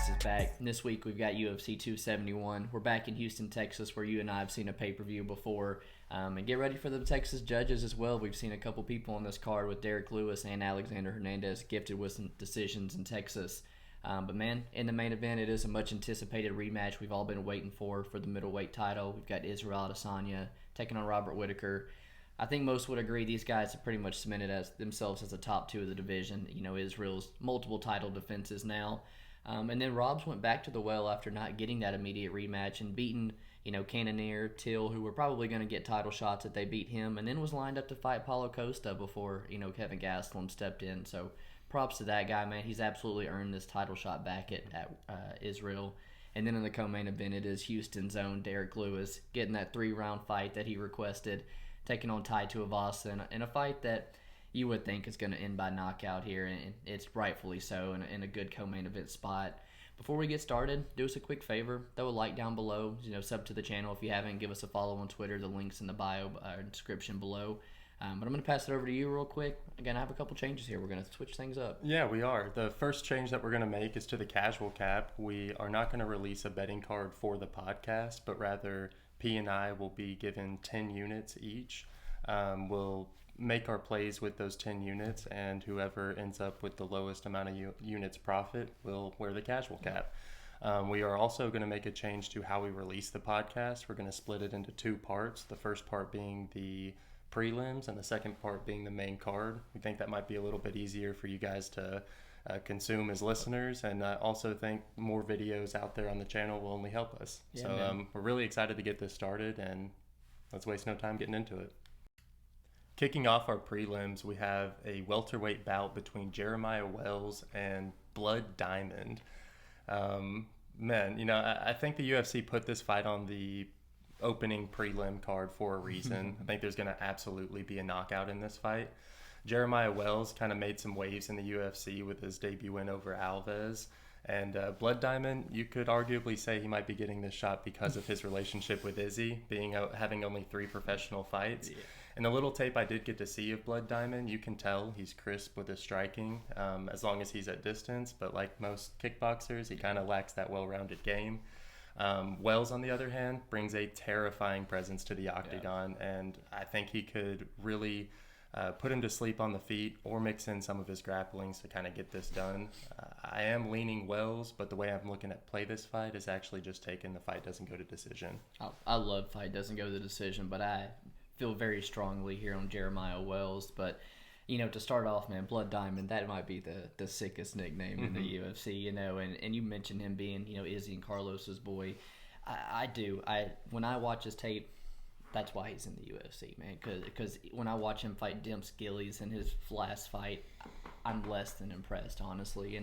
Podcast is back. And this week we've got UFC 271. We're back in Houston, Texas, where you and I have seen a pay-per-view before. And get ready for the Texas judges as well. We've seen a couple people on this card with Derrick Lewis and Alexander Hernandez gifted with some decisions in Texas. But man, in the main event, it is a much-anticipated rematch we've all been waiting for the middleweight title. We've got Israel Adesanya taking on Robert Whittaker. I think most would agree these guys have pretty much cemented themselves as the top two of the division. You know, Israel's multiple title defenses now. And then Robs went back to the well after not getting that immediate rematch and beating, Cannonier, Till, who were probably going to get title shots if they beat him, and then was lined up to fight Paulo Costa before, Kevin Gastelum stepped in. So props to that guy, man. He's absolutely earned this title shot back at Israel. And then in the co-main event, it is Houston's own Derrick Lewis getting that 3-round fight that he requested, taking on Tai Tuivasa in a fight that you would think is going to end by knockout here, and it's rightfully so in a good co-main event spot. Before we get started, do us a quick favor, throw a like down below, sub to the channel if you haven't, give us a follow on Twitter, the link's in the bio description below. But I'm going to pass it over to you real quick. Again, I have a couple changes here. We're going to switch things up. Yeah, we are. The first change that we're going to make is to the casual cap. We are not going to release a betting card for the podcast, but rather P and I will be given 10 units each. We'll make our plays with those 10 units, and whoever ends up with the lowest amount of units profit will wear the casual cap. We are also going to make a change to how we release the podcast. We're going to split it into two parts, the first part being the prelims and the second part being the main card. We think that might be a little bit easier for you guys to consume as listeners, and I also think more videos out there on the channel will only help us. Yeah, we're really excited to get this started, and let's waste no time getting into it. Kicking off our prelims, we have a welterweight bout between Jeremiah Wells and Blood Diamond. I think the UFC put this fight on the opening prelim card for a reason. I think there's going to absolutely be a knockout in this fight. Jeremiah Wells kind of made some waves in the UFC with his debut win over Alves. And Blood Diamond, you could arguably say he might be getting this shot because of his relationship with Izzy, having only 3 professional fights. Yeah. In the little tape I did get to see of Blood Diamond, you can tell he's crisp with his striking as long as he's at distance. But like most kickboxers, he kind of lacks that well-rounded game. Wells, on the other hand, brings a terrifying presence to the octagon, and I think he could really put him to sleep on the feet or mix in some of his grapplings to kind of get this done. I am leaning Wells, but the way I'm looking at play this fight is actually just taking the fight doesn't go to decision. I love fight doesn't go to decision, but I feel very strongly here on Jeremiah Wells. But, to start off, man, Blood Diamond, that might be the sickest nickname in the UFC, and you mentioned him being, Izzy and Carlos's boy. I do. When I watch his tape, that's why he's in the UFC, man. Because when I watch him fight Dimps Gillies in his last fight, I'm less than impressed, honestly.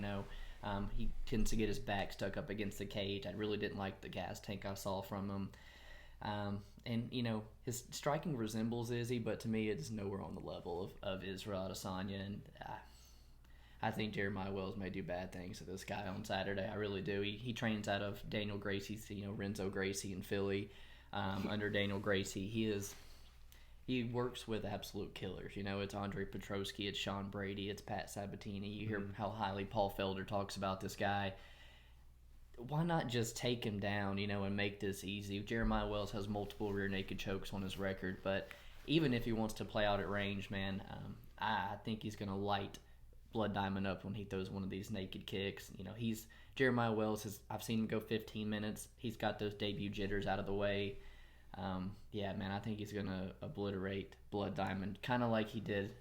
He tends to get his back stuck up against the cage. I really didn't like the gas tank I saw from him. His striking resembles Izzy, but to me it's nowhere on the level of Israel Adesanya. And I think Jeremiah Wells may do bad things to this guy on Saturday. I really do. He trains out of Daniel Gracie's, Renzo Gracie in Philly. Under Daniel Gracie, he works with absolute killers. It's Andre Petrosky, it's Sean Brady, it's Pat Sabatini. You hear how highly Paul Felder talks about this guy. Why not just take him down, and make this easy? Jeremiah Wells has multiple rear naked chokes on his record, but even if he wants to play out at range, man, I think he's going to light Blood Diamond up when he throws one of these naked kicks. Jeremiah Wells I've seen him go 15 minutes. He's got those debut jitters out of the way. I think he's gonna obliterate Blood Diamond, kind of like he did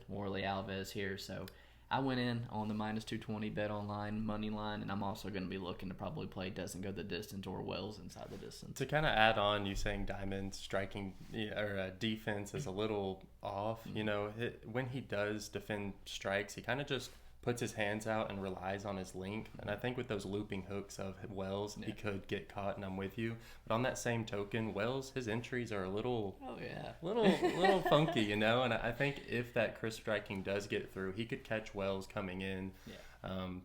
Warley Alves here. So I went in on the -220 bet online money line, and I'm also going to be looking to probably play doesn't go the distance or Wells inside the distance. To kind of add on, you saying Diamond's striking or defense is a little off. When he does defend strikes, he kind of just puts his hands out and relies on his length. And I think with those looping hooks of Wells, he could get caught, and I'm with you. But on that same token, Wells, his entries are a little funky, And I think if that crisp striking does get through, he could catch Wells coming in. I'm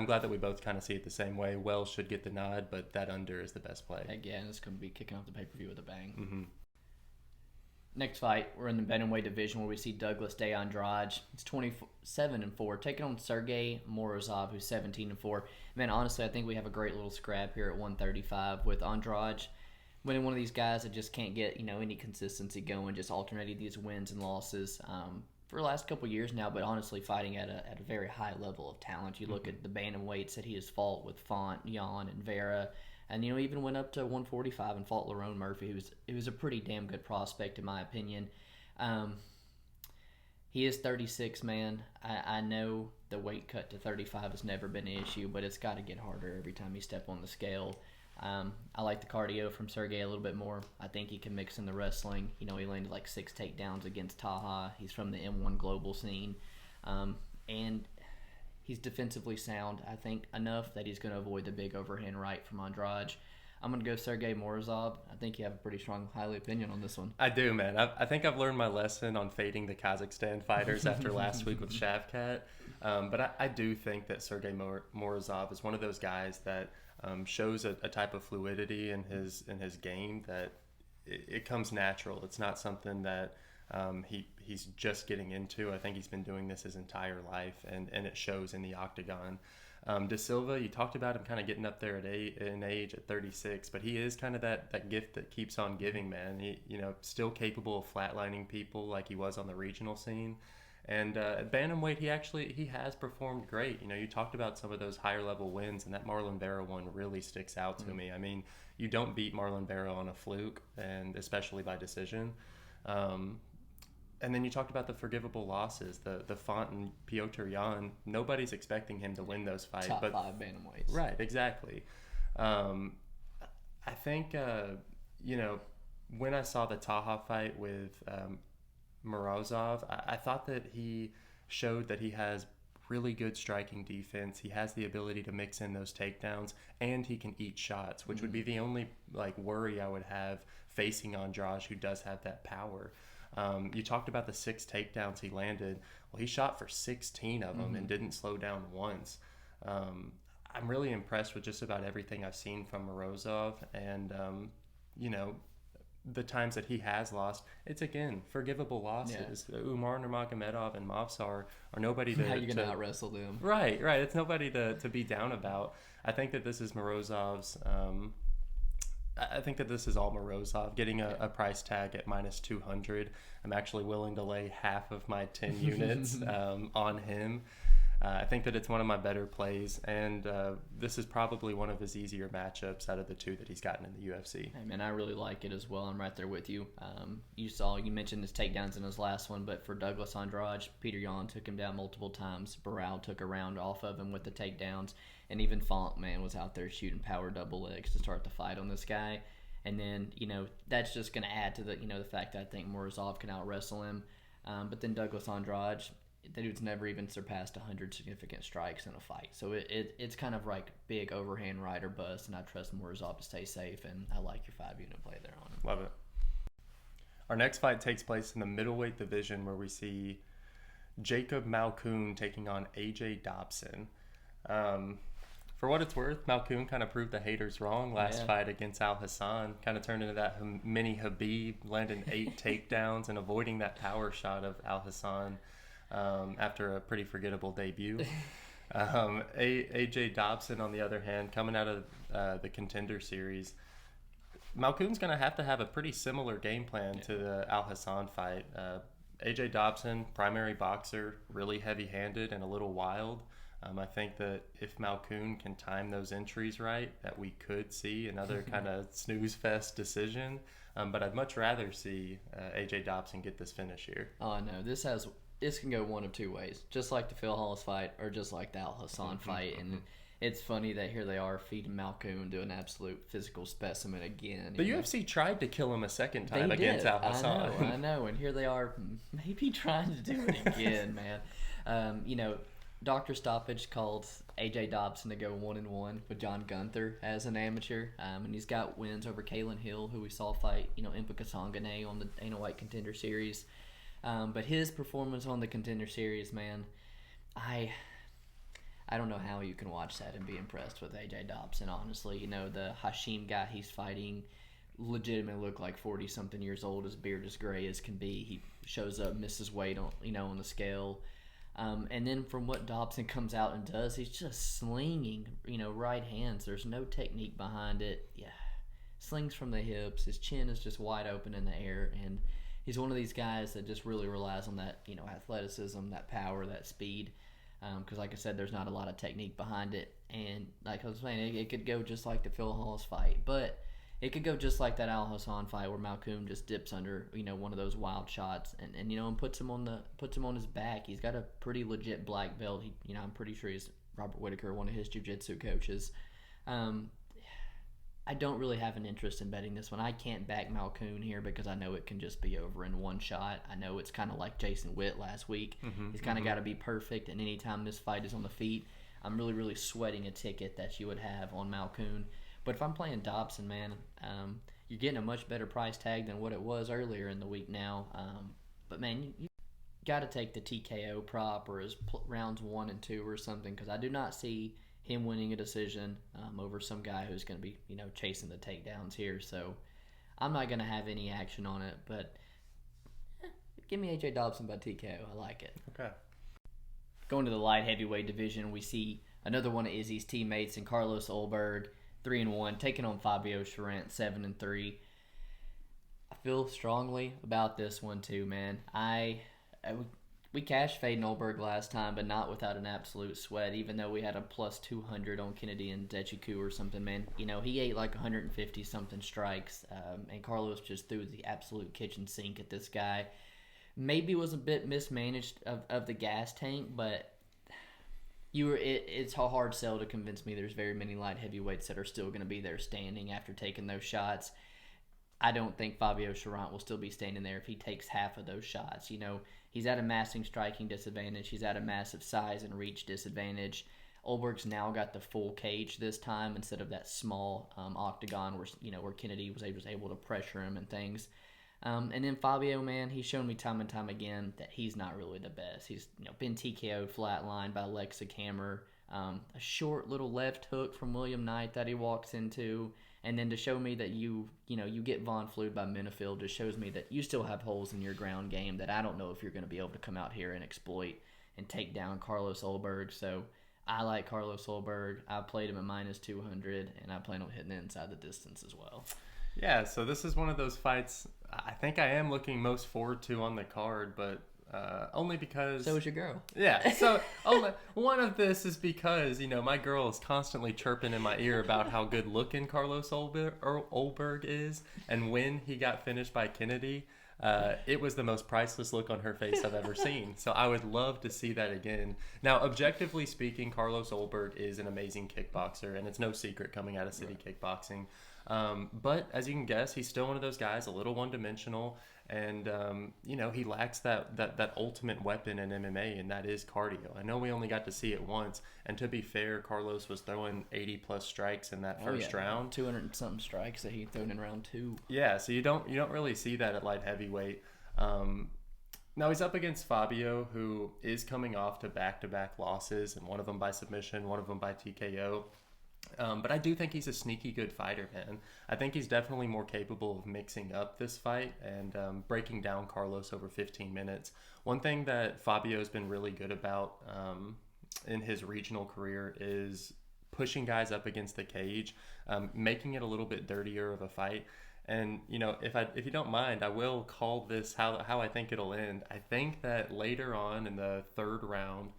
glad that we both kind of see it the same way. Wells should get the nod, but that under is the best play. Again, it's going to be kicking off the pay-per-view with a bang. Next fight, we're in the bantamweight division where we see Douglas De Andrade. It's 27-4, taking on Sergey Morozov, who's 17-4. Man, honestly, I think we have a great little scrap here at 135 with Andrade winning one of these guys that just can't get any consistency going, just alternating these wins and losses for the last couple years now. But honestly, fighting at a very high level of talent. You look at the bantamweights that he has fought with Font, Jan, and Vera. And, even went up to 145 and fought Lerone Murphy, who was a pretty damn good prospect in my opinion. He is 36, man. I know the weight cut to 35 has never been an issue, but it's got to get harder every time you step on the scale. I like the cardio from Sergey a little bit more. I think he can mix in the wrestling. He landed like 6 takedowns against Taha. He's from the M1 global scene. And he's defensively sound, I think, enough that he's going to avoid the big overhand right from Andrade. I'm going to go Sergey Morozov. I think you have a pretty strong, highly opinion on this one. I do, man. I think I've learned my lesson on fading the Kazakhstan fighters after last week with Shavkat. But I do think that Sergey Morozov is one of those guys that shows a type of fluidity in his game that it comes natural. It's not something that he's just getting into. I think he's been doing this his entire life, and it shows in the octagon. De Silva, you talked about him kind of getting up there in age at 36, but he is kind of that gift that keeps on giving, man. He, still capable of flatlining people like he was on the regional scene. And at bantamweight, he has performed great. You talked about some of those higher level wins, and that Marlon Vera one really sticks out to me. I mean, you don't beat Marlon Vera on a fluke, and especially by decision. And then you talked about the forgivable losses, the Font and Piotr Jan. Nobody's expecting him to win those fights. Top 5 bantamweights. Right, exactly. I think, when I saw the Taha fight with Morozov, I thought that he showed that he has really good striking defense. He has the ability to mix in those takedowns, and he can eat shots, which would be the only worry I would have facing Andrade, who does have that power. You talked about the 6 takedowns he landed. Well, he shot for 16 of them and didn't slow down once. I'm really impressed with just about everything I've seen from Morozov, and the times that he has lost, it's again forgivable losses. Yeah. Umar Nurmagomedov and Mavsar are nobody to. How you gonna out wrestle them? Right. It's nobody to be down about. I think that this is Morozov's. I think that this is all Morozov getting a price tag at -200. I'm actually willing to lay half of my 10 units on him. I think that it's one of my better plays, and this is probably one of his easier matchups out of the 2 that he's gotten in the UFC. Hey man, I really like it as well. I'm right there with you. You mentioned his takedowns in his last one, but for Douglas Andrade, Peter Yan took him down multiple times. Barao took a round off of him with the takedowns, and even Font, man, was out there shooting power double legs to start the fight on this guy. And then, that's just going to add to the fact that I think Morozov can out wrestle him. But then Douglas Andrade, that dude's never even surpassed 100 significant strikes in a fight. So it's kind of like big overhand right or bust, and I trust Morozov to stay safe, and I like your 5-unit play there on him. Love it. Our next fight takes place in the middleweight division, where we see Jacob Malkoun taking on AJ Dobson. For what it's worth, Malkoun kind of proved the haters wrong last fight against Al Hassan. Kind of turned into that mini Habib, landing 8 takedowns and avoiding that power shot of Al Hassan after a pretty forgettable debut. AJ Dobson, on the other hand, coming out of the Contender Series, Malkoun's going to have a pretty similar game plan to the Al Hassan fight. AJ Dobson, primary boxer, really heavy-handed and a little wild. I think that if Malkoun can time those entries right, that we could see another kind of snooze fest decision. But I'd much rather see AJ Dobson get this finish here. Oh, I know. This can go one of 2 ways, just like the Phil Hollis fight or just like the Al Hassan fight. And it's funny that here they are feeding Malkoun to an absolute physical specimen again. The UFC tried to kill him a second time against Al Hassan. I know. And here they are maybe trying to do it again, man. Dr. Stoppage called AJ Dobson to go 1-1 with John Gunther as an amateur, and he's got wins over Kalen Hill, who we saw fight, Impa Kasangane on the Dana White Contender Series. But his performance on the Contender Series, man, I don't know how you can watch that and be impressed with AJ Dobson. Honestly, the Hashim guy he's fighting, legitimately look like 40-something years old. His beard is gray as can be. He shows up, misses weight on the scale. And then from what Dobson comes out and does, he's just slinging, right hands. There's no technique behind it. Yeah, slings from the hips. His chin is just wide open in the air, and he's one of these guys that just really relies on that, athleticism, that power, that speed. Because, like I said, there's not a lot of technique behind it. And like I was saying, it could go just like the Phil Hawes fight, but it could go just like that Al Hassan fight where Malkoun just dips under, one of those wild shots and puts him on his back. He's got a pretty legit black belt. I'm pretty sure he's Robert Whittaker, one of his jiu-jitsu coaches. I don't really have an interest in betting this one. I can't back Malkoun here because I know it can just be over in one shot. I know it's kind of like Jason Witt last week. He's kind of got to be perfect, and anytime this fight is on the feet, I'm really, really sweating a ticket that you would have on Malkoun. But if I'm playing Dobson, man, you're getting a much better price tag than what it was earlier in the week now. But, man, you got to take the TKO prop or his rounds 1 and 2 or something, because I do not see him winning a decision over some guy who's going to be, chasing the takedowns here. So I'm not going to have any action on it, but give me AJ Dobson by TKO. I like it. Okay. Going to the light heavyweight division, we see another one of Izzy's teammates in Carlos Ulberg, 3-1, taking on Fabio Cherant, 7-3. I feel strongly about this one too, man. We cash faded Ulberg last time, but not without an absolute sweat, even though we had a plus 200 on Kennedy and Dechiku or something, man. He ate like 150-something strikes, and Carlos just threw the absolute kitchen sink at this guy. Maybe was a bit mismanaged of the gas tank, but it's a hard sell to convince me there's very many light heavyweights that are still going to be there standing after taking those shots. I don't think Fabio Cherant will still be standing there if he takes half of those shots. He's at a massive striking disadvantage. He's at a massive size and reach disadvantage. Ulberg's now got the full cage this time instead of that small octagon where Kennedy was able to pressure him and things. And then Fabio, man, he's shown me time and time again that he's not really the best. He's been TKO'd flatlined by Lexic Hammer, a short little left hook from William Knight that he walks into, and then to show me that you get Von Flewed by Minifield just shows me that you still have holes in your ground game that I don't know if you're going to be able to come out here and exploit and take down Carlos Ulberg. So I like Carlos Ulberg. I played him at minus 200, and I plan on hitting it inside the distance as well. Yeah, so this is one of those fights I think I am looking most forward to on the card, but only because... So is your girl. Yeah, so one of this is because, my girl is constantly chirping in my ear about how good looking Carlos Ulberg is, and when he got finished by Kennedy, it was the most priceless look on her face I've ever seen. So I would love to see that again. Now, objectively speaking, Carlos Ulberg is an amazing kickboxer, and it's no secret coming out of City Kickboxing. But as you can guess, he's still one of those guys, a little one-dimensional, and he lacks that ultimate weapon in MMA, and that is cardio. I know we only got to see it once, and to be fair, Carlos was throwing 80+ strikes in that first round. 200-something strikes that he thrown in round 2. Yeah, so you don't really see that at light heavyweight. Now he's up against Fabio, who is coming off to back-to-back losses, and one of them by submission, one of them by TKO. But I do think he's a sneaky good fighter, man. I think he's definitely more capable of mixing up this fight and breaking down Carlos over 15 minutes. One thing that Fabio's been really good about in his regional career is pushing guys up against the cage, making it a little bit dirtier of a fight. And, if you don't mind, I will call this how I think it'll end. I think that later on in the third round,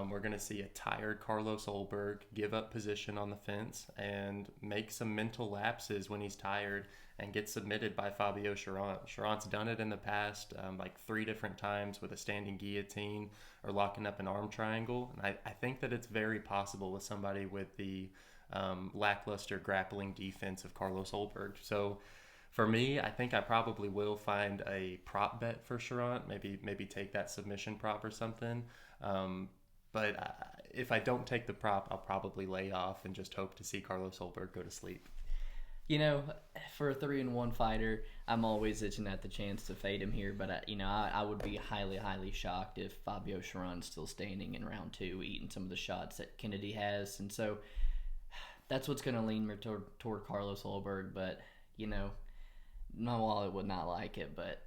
we're going to see a tired Carlos Ulberg give up position on the fence and make some mental lapses when he's tired and get submitted by Fabio Cherant. Cherant's done it in the past, like 3 different times with a standing guillotine or locking up an arm triangle. And I think that it's very possible with somebody with the lackluster grappling defense of Carlos Ulberg. So for me, I think I probably will find a prop bet for Cherant, maybe take that submission prop or something. But if I don't take the prop, I'll probably lay off and just hope to see Carlos Ulberg go to sleep. For a 3-1 fighter, I'm always itching at the chance to fade him here. But, I would be highly, highly shocked if Fabio Cherant's still standing in round 2, eating some of the shots that Kennedy has. And so that's what's going to lean me toward Carlos Ulberg. But, my wallet would not like it, but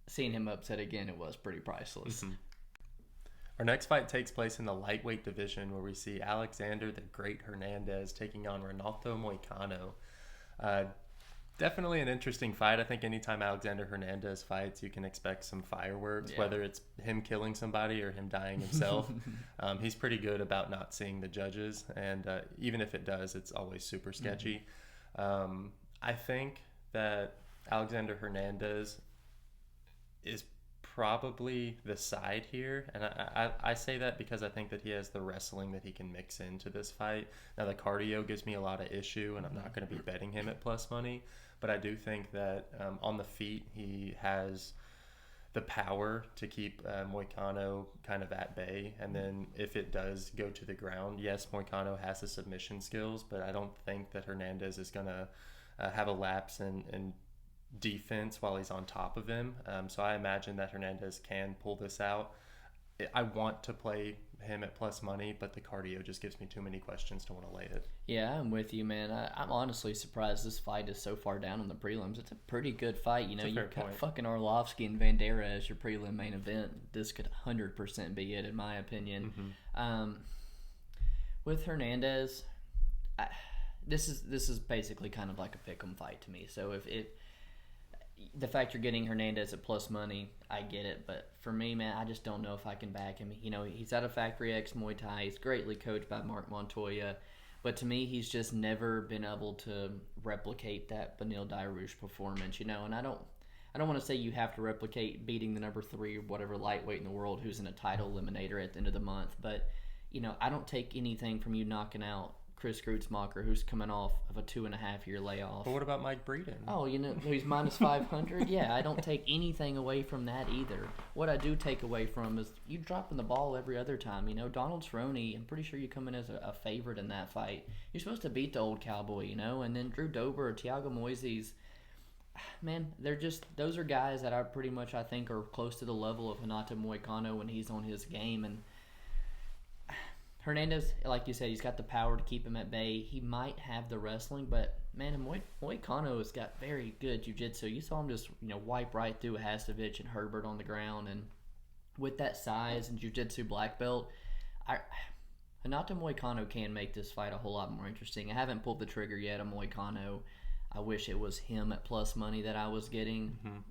seeing him upset again, it was pretty priceless. Mm-hmm. Our next fight takes place in the lightweight division, where we see Alexander the Great Hernandez taking on Renato Moicano. Definitely an interesting fight. I think anytime Alexander Hernandez fights, you can expect some fireworks, whether it's him killing somebody or him dying himself. He's pretty good about not seeing the judges, and even if it does, it's always super sketchy. I think that Alexander Hernandez is probably the side here, and I say that because I think that he has the wrestling that he can mix into this fight. Now, the cardio gives me a lot of issue, and I'm not going to be betting him at plus money, but I do think that on the feet he has the power to keep Moicano kind of at bay, and then if it does go to the ground, yes, Moicano has the submission skills, but I don't think that Hernandez is going to have a lapse in defense while he's on top of him. So I imagine that Hernandez can pull this out. I want to play him at plus money, but the cardio just gives me too many questions to want to lay it. Yeah, I'm with you, man. I'm honestly surprised this fight is so far down on the prelims. It's a pretty good fight. You know, you've got fucking Arlovski and Vanderaa as your prelim main event. This could 100% be it, in my opinion. With Hernandez, this is basically kind of like a pick'em fight to me. So if the fact you're getting Hernandez at plus money, I get it. But for me, man, I just don't know if I can back him. You know, he's out of Factory X Muay Thai. He's greatly coached by Mark Montoya. But to me, he's just never been able to replicate that Beneil Dariush performance, you know. And I don't want to say you have to replicate beating the number 3 or whatever lightweight in the world who's in a title eliminator at the end of the month. But, you know, I don't take anything from you knocking out Chris Grutzmacher, who's coming off of a 2.5-year layoff. But what about Mike Breeden? Oh, you know, he's minus 500? Yeah, I don't take anything away from that either. What I do take away from is you dropping the ball every other time. You know, Donald Cerrone, I'm pretty sure you come in as a favorite in that fight. You're supposed to beat the old cowboy, you know, and then Drew Dober or Thiago Moises, man, those are guys that I think are close to the level of Renato Moicano when he's on his game. And Hernandez, like you said, he's got the power to keep him at bay. He might have the wrestling, but man, Moicano has got very good jiu-jitsu. You saw him just, you know, wipe right through Hastovich and Herbert on the ground, and with that size and jiu-jitsu black belt, Renato Moicano can make this fight a whole lot more interesting. I haven't pulled the trigger yet on Moicano. I wish it was him at plus money that I was getting.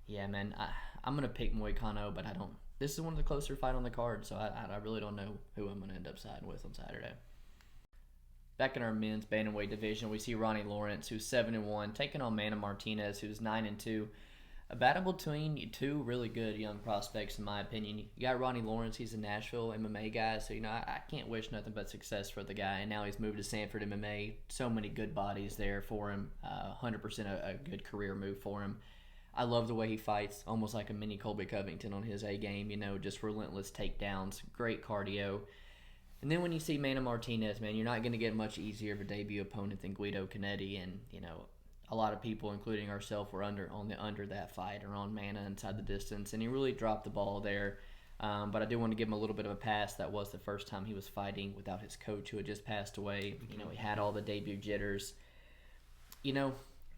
Yeah, man, I'm gonna pick Moicano, but I don't. This is one of the closer fight on the card, so I really don't know who I'm going to end up siding with on Saturday. Back in our men's bantamweight division, we see Ronnie Lawrence, who's 7-1, taking on Manny Martinez, who's 9-2. A battle between two really good young prospects, in my opinion. You got Ronnie Lawrence, he's a Nashville MMA guy, so, you know, I can't wish nothing but success for the guy. And now he's moved to Sanford MMA. So many good bodies there for him. 100% a good career move for him. I love the way he fights, almost like a mini Colby Covington on his A game, you know, just relentless takedowns, great cardio. And then when you see Manny Martinez, man, you're not going to get much easier of a debut opponent than Guido Canetti. And, you know, a lot of people, including ourselves, were under that fight or on Manny inside the distance. And he really dropped the ball there. But I do want to give him a little bit of a pass. That was the first time he was fighting without his coach who had just passed away. You know, he had all the debut jitters. You know,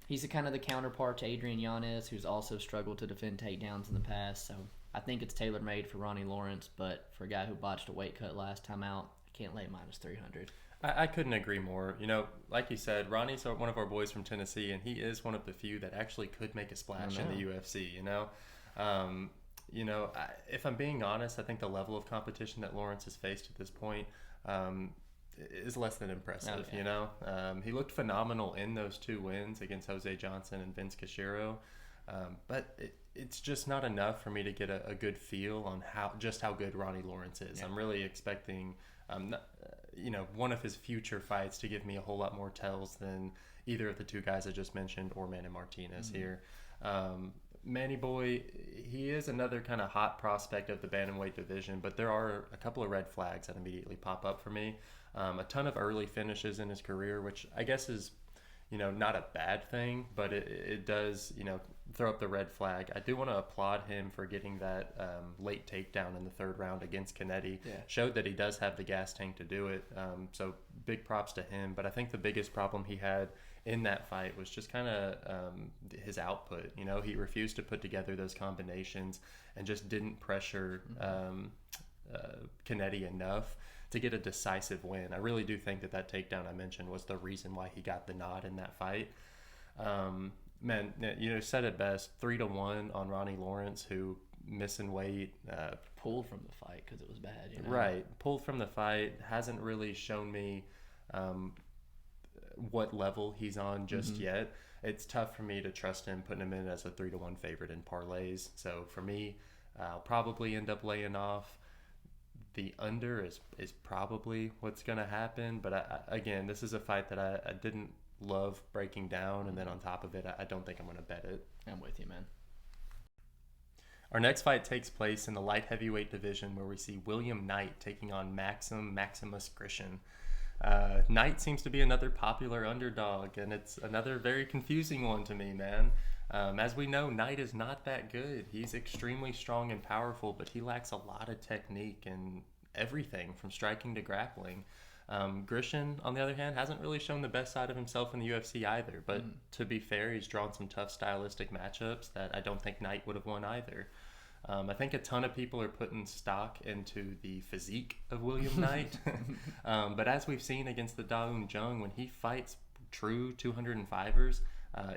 he's kind of the counterpart to Adrian Yanez, who's also struggled to defend takedowns in the past. So I think it's tailor-made for Ronnie Lawrence, but for a guy who botched a weight cut last time out, I can't lay minus 300. I couldn't agree more. You know, like you said, Ronnie's one of our boys from Tennessee, and he is one of the few that actually could make a splash in the UFC, you know? If I'm being honest, I think the level of competition that Lawrence has faced at this point is less than impressive, you know? He looked phenomenal in those 2 wins against Jose Johnson and Vince Cachero, but it's just not enough for me to get a good feel on how good Ronnie Lawrence is. Yeah. I'm really expecting one of his future fights to give me a whole lot more tells than either of the 2 guys I just mentioned or Manny Martinez here. Manny Boy, he is another kind of hot prospect of the bantamweight division, but there are a couple of red flags that immediately pop up for me. A ton of early finishes in his career, which I guess is, you know, not a bad thing, but it does, you know, throw up the red flag. I do want to applaud him for getting that late takedown in the 3rd round against Canetti. Yeah. Showed that he does have the gas tank to do it. So big props to him. But I think the biggest problem he had in that fight was just kind of his output. You know, he refused to put together those combinations and just didn't pressure Kennedy enough to get a decisive win. I really do think that takedown I mentioned was the reason why he got the nod in that fight. Man, you know, said it best, 3-1 on Ronnie Lawrence, who missing weight. Pulled from the fight because it was bad, you know? Right, pulled from the fight, hasn't really shown me what level he's on just yet. It's tough for me to trust him, putting him in as a 3-1 favorite in parlays. So for me, I'll probably end up laying off. The under is probably what's going to happen. But again, this is a fight that I didn't love breaking down. And then on top of it, I don't think I'm going to bet it. I'm with you, man. Our next fight takes place in the light heavyweight division, where we see William Knight taking on Maximus Grishin. Knight seems to be another popular underdog, and it's another very confusing one to me, man. As we know, Knight is not that good. He's extremely strong and powerful, but he lacks a lot of technique and everything from striking to grappling. Grishin, on the other hand, hasn't really shown the best side of himself in the UFC either. But to be fair, he's drawn some tough stylistic matchups that I don't think Knight would have won either. I think a ton of people are putting stock into the physique of William Knight. But as we've seen against the Daun Jung, when he fights true 205ers,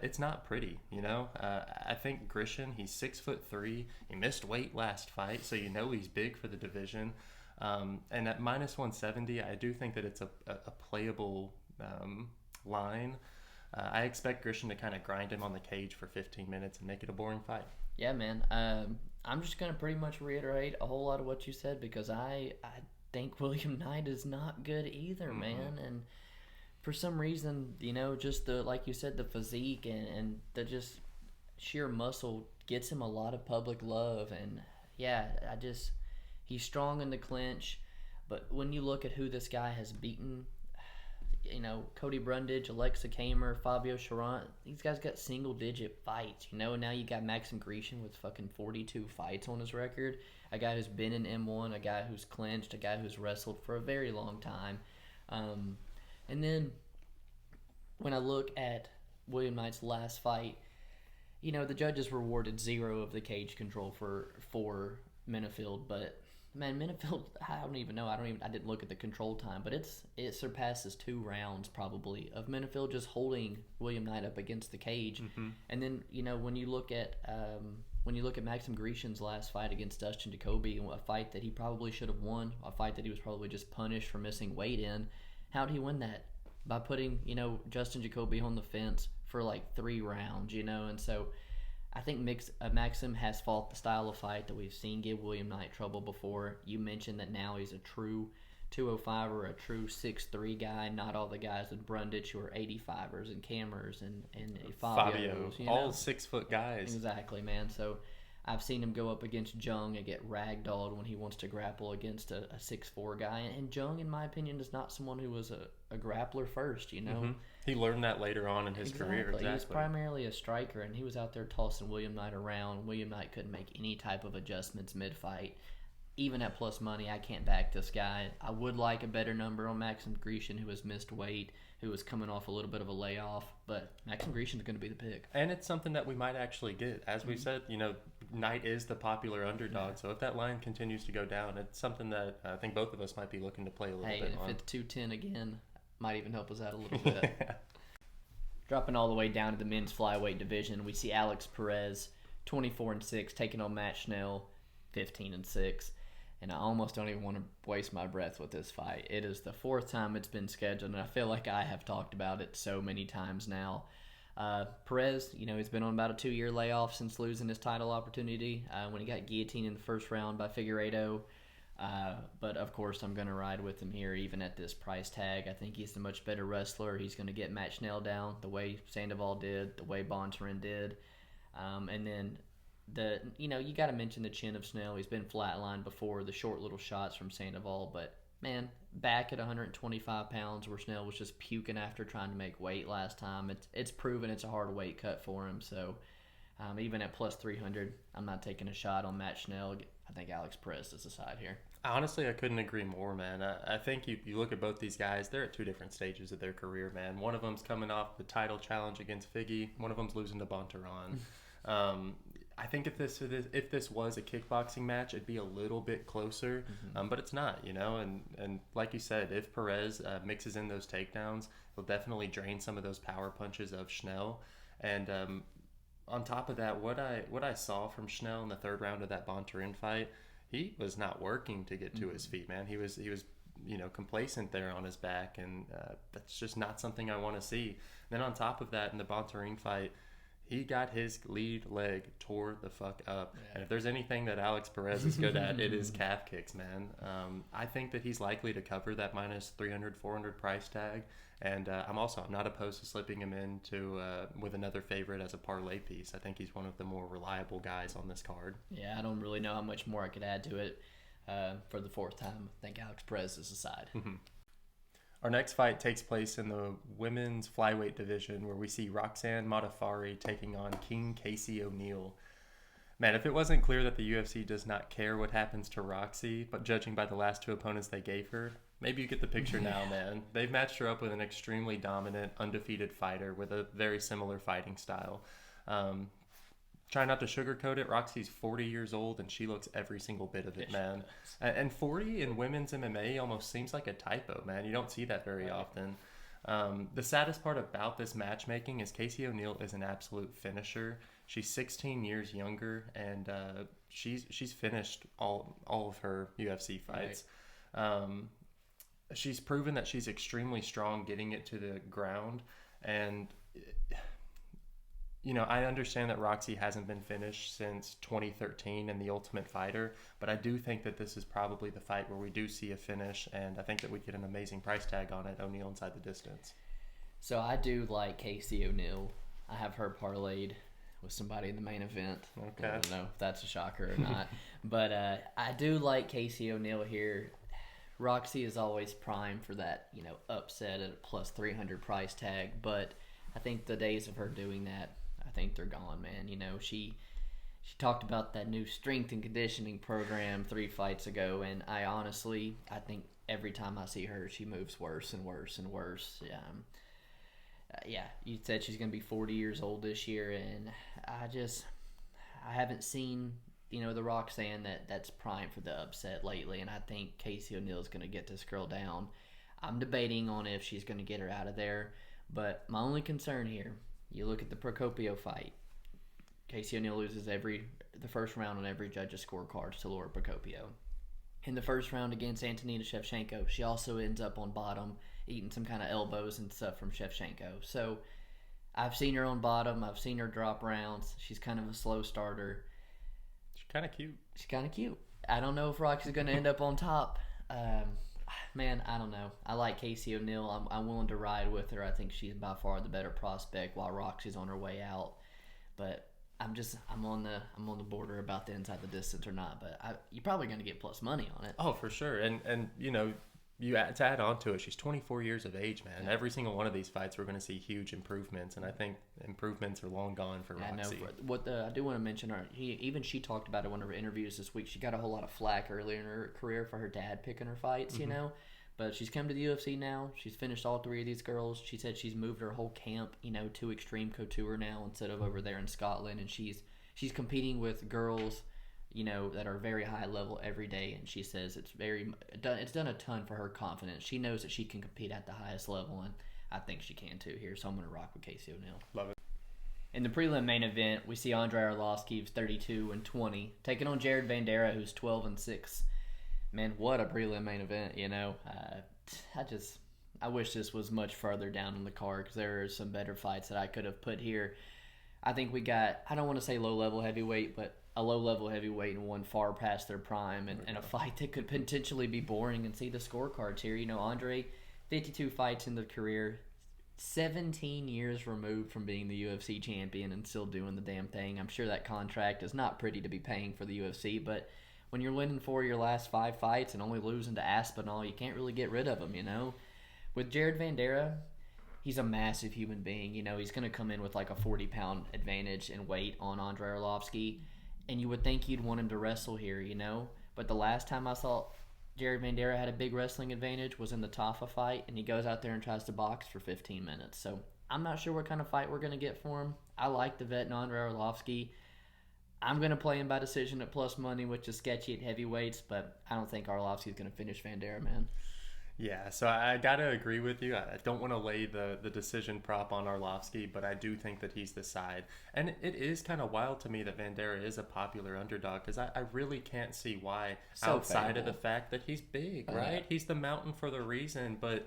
it's not pretty, you know? I think Grishin, he's 6'3". He missed weight last fight, so you know he's big for the division. And at minus 170, I do think that it's a playable line. I expect Grishin to kind of grind him on the cage for 15 minutes and make it a boring fight. Yeah, man. I'm just going to pretty much reiterate a whole lot of what you said, because I think William Knight is not good either, man. And for some reason, you know, just the, like you said, the physique and the just sheer muscle gets him a lot of public love. And yeah, he's strong in the clinch, but when you look at who this guy has beaten, you know, Cody Brundage, Alexa Kamer, Fabio Cherant, these guys got single-digit fights, you know. And now you got Maxim Grishin with fucking 42 fights on his record, a guy who's been in M1, a guy who's clinched, a guy who's wrestled for a very long time. And then when I look at William Knight's last fight, you know, the judges rewarded 0 of the cage control for Minifield, but man, Minifield, I don't even know. I didn't look at the control time, but it surpasses 2 rounds probably of Minifield just holding William Knight up against the cage. And then, you know, when you look at Maxim Grishin's last fight against Dustin Jacoby, a fight that he probably should have won, a fight that he was probably just punished for missing weight in, how did he win that? By putting, you know, Justin Jacoby on the fence for like 3 rounds, you know. And so I think Maxim has fought the style of fight that we've seen give William Knight trouble before. You mentioned that now he's a true 205 or a true 6'3 guy, not all the guys with Brundage who are 85ers and Camers and Fabio, you know? all 6 foot guys. Exactly, man. So I've seen him go up against Jung and get ragdolled when he wants to grapple against a 6'4 guy. And Jung, in my opinion, is not someone who was a grappler first, you know. He learned that later on in his career. Exactly. He was primarily a striker, and he was out there tossing William Knight around. William Knight couldn't make any type of adjustments mid-fight. Even at plus money, I can't back this guy. I would like a better number on Maxim Grishin, who has missed weight, who was coming off a little bit of a layoff. But Maxim Grishin is going to be the pick. And it's something that we might actually get. As we said, you know, Knight is the popular underdog. Yeah. So if that line continues to go down, it's something that I think both of us might be looking to play a little bit on. Hey, if it's 210 again, might even help us out a little bit. Dropping all the way down to the men's flyweight division, we see Alex Perez, 24-6, taking on Matt Schnell, 15-6. And I almost don't even want to waste my breath with this fight. It is the 4th time it's been scheduled, and I feel like I have talked about it so many times now. Perez, you know, he's been on about a 2-year layoff since losing his title opportunity when he got guillotined in the first round by Figueiredo. But, of course, I'm going to ride with him here even at this price tag. I think he's the much better wrestler. He's going to get Matt Schnell down the way Sandoval did, the way Bontarin did. And then you got to mention the chin of Schnell. He's been flatlined before, the short little shots from Sandoval. But, man, back at 125 pounds where Schnell was just puking after trying to make weight last time, it's proven it's a hard weight cut for him. So Even at plus 300, I'm not taking a shot on Matt Schnell. I think Alex Perez is the side here. Honestly, I couldn't agree more, man. I think you look at both these guys, they're at two different stages of their career, man. One of them's coming off the title challenge against Figgy. One of them's losing to Bontaran. I think if this was a kickboxing match, it'd be a little bit closer, but it's not, And like you said, if Perez mixes in those takedowns, he'll definitely drain some of those power punches of Schnell. And on top of that, what I saw from Schnell in the third round of that Bontaran fight, he was not working to get to his feet, man. He was complacent there on his back, and that's just not something I want to see. Then on top of that, in the Bontaran fight, he got his lead leg tore the fuck up. Yeah. And if there's anything that Alex Perez is good at, it is calf kicks, man. I think that he's likely to cover that minus 300, 400 price tag. And I'm not opposed to slipping him into with another favorite as a parlay piece. I think he's one of the more reliable guys on this card. Yeah, I don't really know how much more I could add to it for the fourth time. I think Alex Perez is the side. Our next fight takes place in the women's flyweight division, where we see Roxanne Modafferi taking on King Casey O'Neill. Man, if it wasn't clear that the UFC does not care what happens to Roxy, but judging by the last two opponents they gave her, maybe you get the picture now, man. They've matched her up with an extremely dominant, undefeated fighter with a very similar fighting style. Try not to sugarcoat it. Roxy's 40 years old, and she looks every single bit of it, man. And 40 in women's MMA almost seems like a typo, man. You don't see that very often. The saddest part about this matchmaking is Casey O'Neill is an absolute finisher. She's 16 years younger, and she's finished all of her UFC fights. Right. She's proven that she's extremely strong getting it to the ground, and I understand that Roxy hasn't been finished since 2013 in The Ultimate Fighter, but I do think that this is probably the fight where we do see a finish, and I think that we'd get an amazing price tag on it, O'Neill inside the distance. So I do like Casey O'Neill. I have her parlayed with somebody in the main event. Okay. I don't know if that's a shocker or not, but I do like Casey O'Neill here. Roxy is always prime for that, upset at a plus 300 price tag, but I think the days of her doing that, I think they're gone, man. She talked about that new strength and conditioning program 3 fights ago, and I think every time I see her, she moves worse and worse and worse. You said she's going to be 40 years old this year, and I haven't seen, the Roxanne that's prime for the upset lately, and I think Casey O'Neill is going to get this girl down. I'm debating on if she's going to get her out of there, but my only concern here, you look at the Procopio fight. Casey O'Neill loses the first round on every judge's scorecards to Laura Procopio. In the first round against Antonina Shevchenko, she also ends up on bottom, eating some kind of elbows and stuff from Shevchenko. So I've seen her on bottom. I've seen her drop rounds. She's kind of a slow starter. She's kind of cute. I don't know if Roxy's going to end up on top. Man, I don't know. I like Casey O'Neill. I'm willing to ride with her. I think she's by far the better prospect while Roxy's on her way out. But I'm on the border about the inside the distance or not. But you're probably going to get plus money on it. Oh, for sure. And to add on to it, she's 24 years of age, man. Yeah. Every single one of these fights, we're going to see huge improvements, and I think improvements are long gone for Roxy. I do want to mention her. She talked about it in one of her interviews this week. She got a whole lot of flack earlier in her career for her dad picking her fights, But she's come to the UFC now. She's finished all 3 of these girls. She said she's moved her whole camp, to Extreme Couture now instead of over there in Scotland, and she's competing with girls that are very high level every day, and she says it's done a ton for her confidence. She knows that she can compete at the highest level, and I think she can too here, so I'm going to rock with Casey O'Neill. Love it. In the prelim main event, we see Andrei Arlovski, who's 32-20, taking on Jared Vanderaa, who's 12-6. Man, what a prelim main event, I wish this was much further down in the card, because there are some better fights that I could have put here. I think we got, I don't want to say low-level heavyweight, but a low-level heavyweight and one far past their prime, and a fight that could potentially be boring. And see the scorecards here. Andrei, 52 fights in the career, 17 years removed from being the UFC champion and still doing the damn thing. I'm sure that contract is not pretty to be paying for the UFC, but when you're winning 4 of your last 5 fights and only losing to Aspinall, you can't really get rid of them, With Jared Vanderaa, he's a massive human being. He's going to come in with like a 40-pound advantage in weight on Andrei Arlovski, and you would think you'd want him to wrestle here, But the last time I saw Jared Vanderaa had a big wrestling advantage was in the Tafa fight, and he goes out there and tries to box for 15 minutes. So I'm not sure what kind of fight we're going to get for him. I like the vet in Andrei Arlovski. I'm going to play him by decision at plus money, which is sketchy at heavyweights, but I don't think Arlovski's going to finish Vanderaa, man. Yeah, so I got to agree with you. I don't want to lay the decision prop on Arlovski, but I do think that he's the side. And it is kind of wild to me that Vanderaa is a popular underdog because I really can't see why outside of the fact that he's big, right? He's the mountain for the reason, but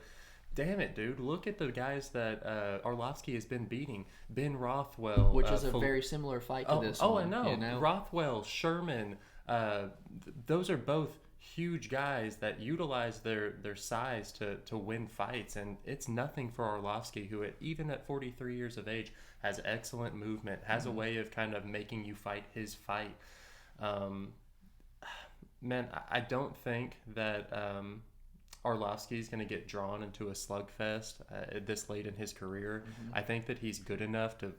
damn it, dude. Look at the guys that Arlovski has been beating. Ben Rothwell. Which is a very similar fight to this one. I know. Rothwell, Sherman, those are both huge guys that utilize their size to win fights, and it's nothing for Arlovski, who even at 43 years of age has excellent movement, has a way of kind of making you fight his fight. Man, I don't think that Arlovski is going to get drawn into a slugfest this late in his career. I think that he's good enough to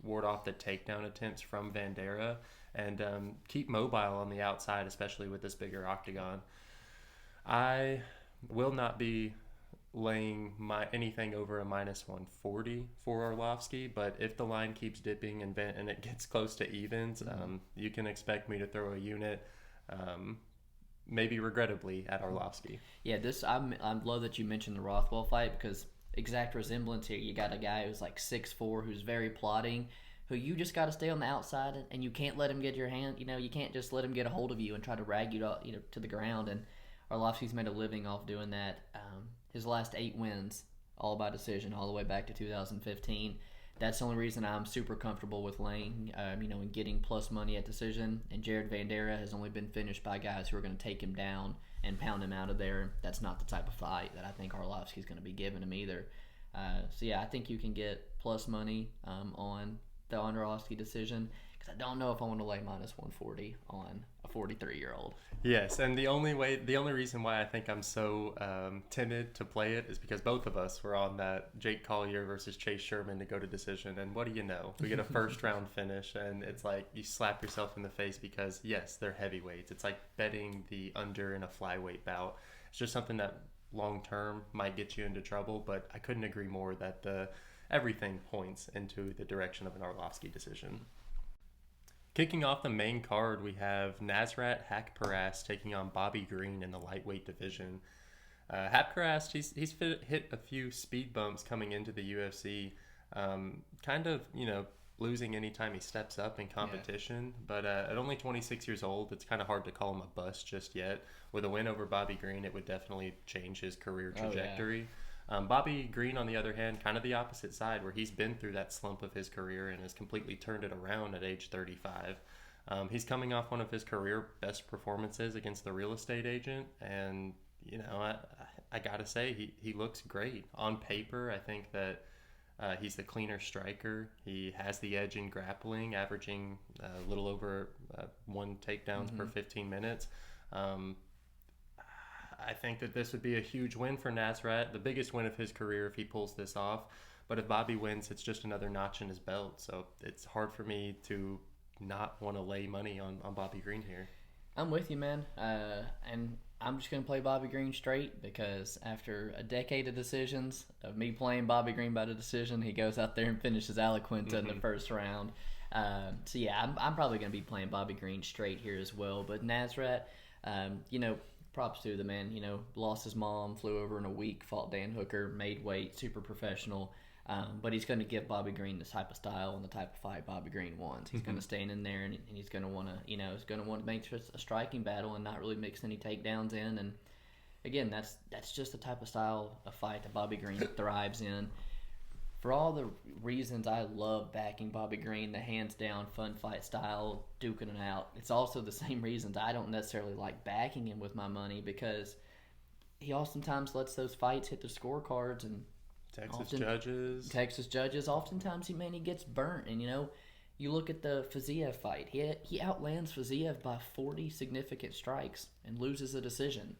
ward off the takedown attempts from Vanderaa and keep mobile on the outside, especially with this bigger octagon. I will not be laying anything over a minus 140 for Arlovski, but if the line keeps dipping and it gets close to evens, you can expect me to throw a unit, maybe regrettably, at Arlovski. Yeah, I'm love that you mentioned the Rothwell fight because exact resemblance here. You got a guy who's like 6'4", who's very plotting, who you just got to stay on the outside, and you can't let him get your hand. You can't just let him get a hold of you and try to rag you to the ground. And Arlovski's made a living off doing that. His last 8 wins, all by decision, all the way back to 2015. That's the only reason I'm super comfortable with laying, and getting plus money at decision. And Jared Vanderaa has only been finished by guys who are going to take him down and pound him out of there. That's not the type of fight that I think Arlovski's going to be giving him either. So yeah, I think you can get plus money on the Arlovski decision because I don't know if I want to lay minus 140 on a 43-year-old. Yes, and the only reason why I think I'm so timid to play it is because both of us were on that Jake Collier versus Chase Sherman to go to decision, and what do you know? We get a first-round finish, and it's like you slap yourself in the face because, yes, they're heavyweights. It's like betting the under in a flyweight bout. It's just something that long-term might get you into trouble, but I couldn't agree more that everything points into the direction of an Arlovski decision. Kicking off the main card, we have Nasrat Haqparast taking on Bobby Green in the lightweight division. Haqparast, he's hit a few speed bumps coming into the UFC, kind of, losing anytime he steps up in competition. Yeah. But at only 26 years old, it's kind of hard to call him a bust just yet. With a win over Bobby Green, it would definitely change his career trajectory. Oh, yeah. Bobby Green, on the other hand, kind of the opposite side, where he's been through that slump of his career and has completely turned it around at age 35. He's coming off one of his career best performances against the real estate agent, and I gotta say he looks great on paper. I think that he's the cleaner striker. He has the edge in grappling, averaging a little over 1 takedowns per 15 minutes. I think that this would be a huge win for Nasrat, the biggest win of his career if he pulls this off. But if Bobby wins, it's just another notch in his belt. So it's hard for me to not want to lay money on Bobby Green here. I'm with you, man. And I'm just going to play Bobby Green straight because after a decade of decisions, of me playing Bobby Green by the decision, he goes out there and finishes Aliquinta in the first round. So yeah, I'm probably going to be playing Bobby Green straight here as well. But Nasrat, props to the man, lost his mom, flew over in a week, fought Dan Hooker, made weight, super professional. But he's going to give Bobby Green the type of style and the type of fight Bobby Green wants. He's going to stand in there and he's going to want to, he's going to want to make a striking battle and not really mix any takedowns in. And again, that's just the type of style of fight that Bobby Green thrives in. For all the reasons I love backing Bobby Green, the hands-down, fun fight style, duking it out, it's also the same reasons I don't necessarily like backing him with my money because he oftentimes lets those fights hit the scorecards and Texas judges, oftentimes he gets burnt. And, you look at the Fiziev fight. He outlands Fiziev by 40 significant strikes and loses a decision.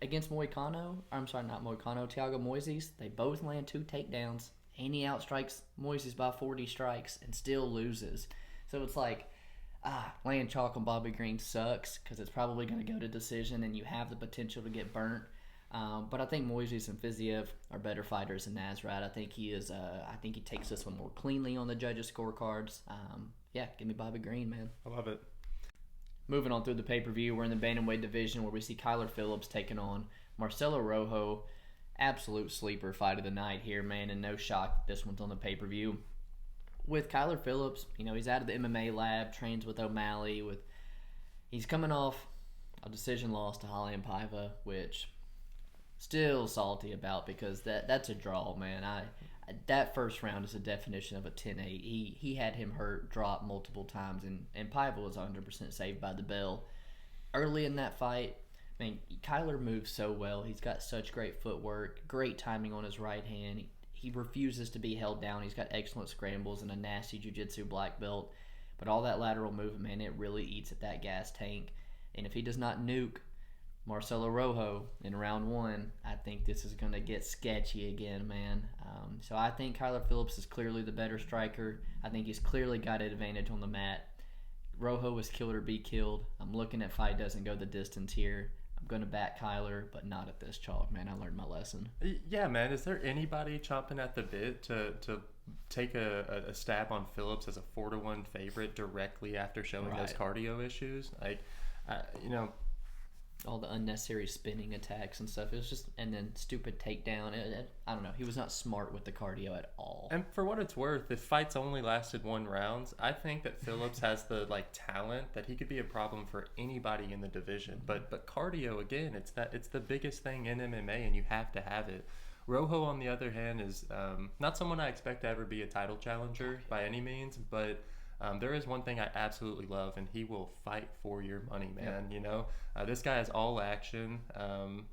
against Moicano, I'm sorry, not Moicano, Thiago Moises, they both land 2 takedowns, and he outstrikes Moises by 40 strikes and still loses. So it's like, laying chalk on Bobby Green sucks because it's probably going to go to decision and you have the potential to get burnt. But I think Moises and Fiziev are better fighters than Nasrat. I think he is. I think he takes this one more cleanly on the judges' scorecards. Yeah, give me Bobby Green, man. I love it. Moving on through the pay-per-view, we're in the bantamweight division where we see Kyler Phillips taking on Marcelo Rojo. Absolute sleeper fight of the night here, man, and no shock that this one's on the pay-per-view. With Kyler Phillips, he's out of the MMA lab, trains with O'Malley. He's coming off a decision loss to Raulian Paiva, which still salty about because that's a draw, man. That first round is a definition of a 10-8. He had him hurt, dropped multiple times, and Paiva was 100% saved by the bell. Early in that fight, man, Kyler moves so well. He's got such great footwork, great timing on his right hand. He refuses to be held down. He's got excellent scrambles and a nasty jiu-jitsu black belt. But all that lateral movement, man, it really eats at that gas tank. And if he does not nuke Marcelo Rojo in round 1, I think this is going to get sketchy again, man. So I think Kyler Phillips is clearly the better striker. I think he's clearly got an advantage on the mat. Rojo was killed or be killed. I'm looking at fight doesn't go the distance here. I'm going to back Kyler, but not at this chalk, man. I learned my lesson. Yeah, man. Is there anybody chomping at the bit to take a stab on Phillips as a 4-1 favorite directly after showing those cardio issues? All the unnecessary spinning attacks and stuff. It was just, and then stupid takedown. I don't know. He was not smart with the cardio at all. And for what it's worth, if fights only lasted 1 round, I think that Phillips has the talent that he could be a problem for anybody in the division. But cardio, again, it's the biggest thing in MMA, and you have to have it. Rojo, on the other hand, is not someone I expect to ever be a title challenger by any means, but there is one thing I absolutely love, and he will fight for your money, man. Yep. This guy is all action. And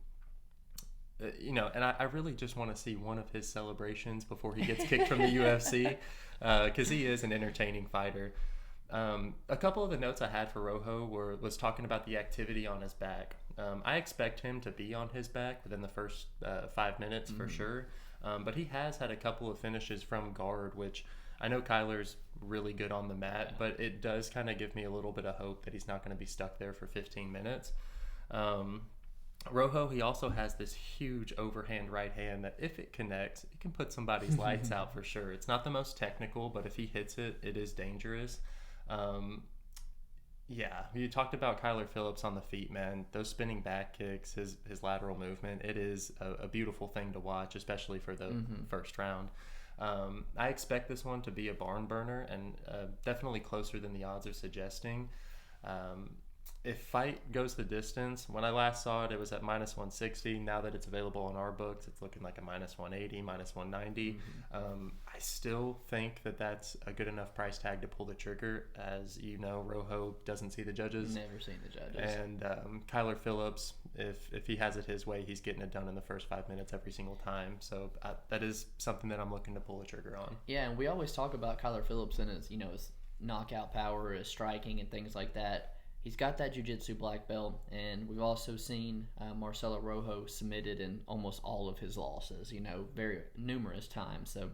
I really just want to see one of his celebrations before he gets kicked from the UFC, because he is an entertaining fighter. A couple of the notes I had for Rojo was talking about the activity on his back. I expect him to be on his back within the first 5 minutes for sure, but he has had a couple of finishes from guard, which I know Kyler's really good on the mat, but it does kind of give me a little bit of hope that he's not going to be stuck there for 15 minutes. Rojo, he also has this huge overhand right hand that if it connects, it can put somebody's lights out for sure. It's not the most technical, but if he hits it, it is dangerous. Yeah, you talked about Kyler Phillips on the feet, man. Those spinning back kicks, his lateral movement, it is a beautiful thing to watch, especially for the first round. I expect this one to be a barn burner and definitely closer than the odds are suggesting. If fight goes the distance, when I last saw it, it was at -160. Now that it's available on our books, it's looking like a -180, -190. I still think that that's a good enough price tag to pull the trigger. As you know, Rojo doesn't see the judges. Never seen the judges. And Kyler Phillips, if he has it his way, he's getting it done in the first 5 minutes every single time. So that is something that I'm looking to pull the trigger on. Yeah, and we always talk about Kyler Phillips and his knockout power, his striking, and things like that. He's got that jiu-jitsu black belt, and we've also seen Marcelo Rojo submitted in almost all of his losses, very numerous times. So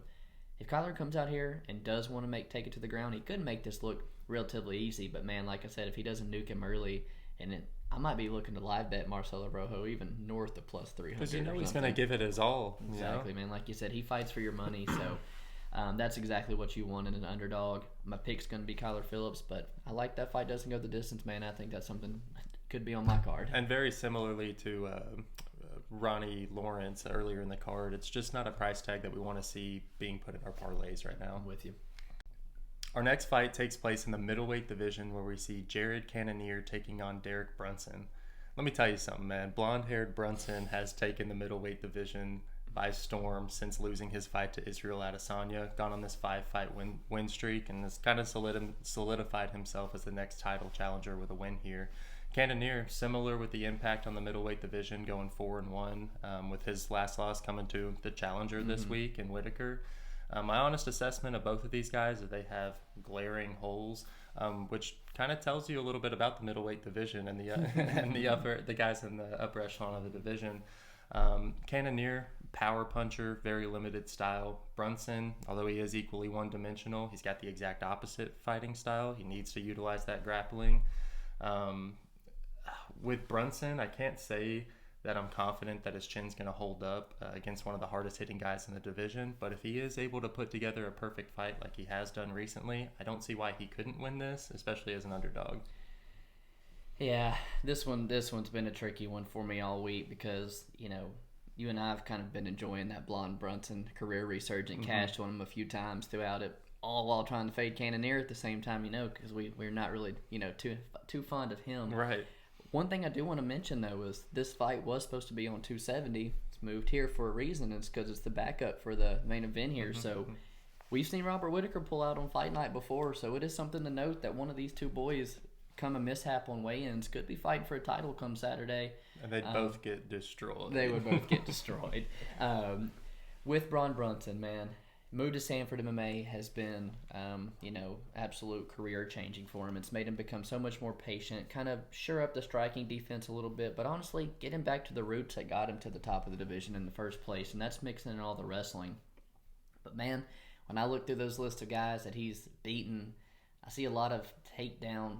if Kyler comes out here and does want to take it to the ground, he could make this look relatively easy. But, man, like I said, if he doesn't nuke him early, I might be looking to live bet Marcelo Rojo even north of +300. Because he's going to give it his all. Exactly, man. Like you said, he fights for your money, so... that's exactly what you want in an underdog. My pick's going to be Kyler Phillips, but I like that fight doesn't go the distance, man. I think that's something that could be on my card. And very similarly to Ronnie Lawrence earlier in the card, it's just not a price tag that we want to see being put in our parlays right now. I'm with you. Our next fight takes place in the middleweight division where we see Jared Cannonier taking on Derek Brunson. Let me tell you something, man. Blonde-haired Brunson has taken the middleweight division by storm since losing his fight to Israel Adesanya, gone on this 5-fight win streak, and has kind of solidified himself as the next title challenger with a win here. Cannonier, similar with the impact on the middleweight division, going 4-1, with his last loss coming to the challenger this week in Whittaker. My honest assessment of both of these guys is they have glaring holes, which kind of tells you a little bit about the middleweight division and the and the guys in the upper echelon of the division. Cannonier, power puncher, very limited style. Brunson, although he is equally one-dimensional, he's got the exact opposite fighting style. He needs to utilize that grappling. With Brunson, I can't say that I'm confident that his chin's going to hold up against one of the hardest hitting guys in the division. But if he is able to put together a perfect fight like he has done recently, I don't see why he couldn't win this, especially as an underdog. Yeah, this one's been a tricky one for me all week because, you and I have kind of been enjoying that blonde Brunson career resurgent. Cashed on him a few times throughout it, all while trying to fade Cannonier at the same time, because we're not really, too fond of him. Right. One thing I do want to mention, though, is this fight was supposed to be on 270. It's moved here for a reason. It's because it's the backup for the main event here. So we've seen Robert Whittaker pull out on Fight Night before, so it is something to note that one of these two boys come a mishap on weigh-ins could be fighting for a title come Saturday. And they'd both get destroyed. They would both get destroyed. With Braun Brunson, man, move to Sanford MMA has been, absolute career-changing for him. It's made him become so much more patient, kind of shore up the striking defense a little bit, but honestly, get him back to the roots that got him to the top of the division in the first place, and that's mixing in all the wrestling. But, man, when I look through those lists of guys that he's beaten, I see a lot of takedown,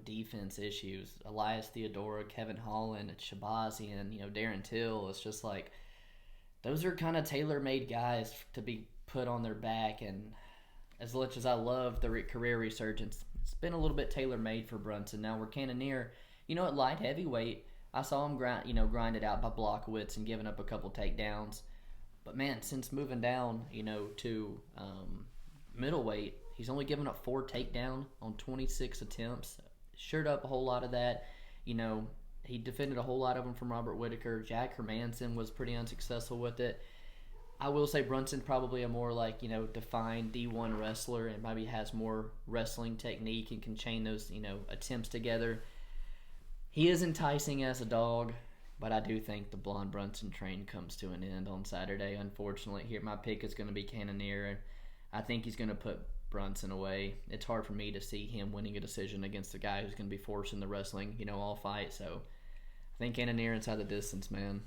defense issues. Elias Theodora, Kevin Holland, Shabazian, Darren Till. It's just like those are kind of tailor-made guys to be put on their back. And as much as I love the career resurgence, it's been a little bit tailor-made for Brunson. Now we're Cannonier, at light heavyweight, I saw him grind it out by Blachowicz and giving up a couple takedowns. But man, since moving down, to middleweight, he's only given up 4 takedowns on 26 attempts. Shored up a whole lot of that. He defended a whole lot of them from Robert Whittaker. Jack Hermanson was pretty unsuccessful with it. I will say Brunson probably a more defined D1 wrestler and maybe has more wrestling technique and can chain those, attempts together. He is enticing as a dog, but I do think the blonde Brunson train comes to an end on Saturday. Unfortunately, here my pick is going to be Cannonier. I think he's going to put Brunson away. It's hard for me to see him winning a decision against a guy who's going to be forcing the wrestling, all fight. So I think Cannonier inside the distance, man.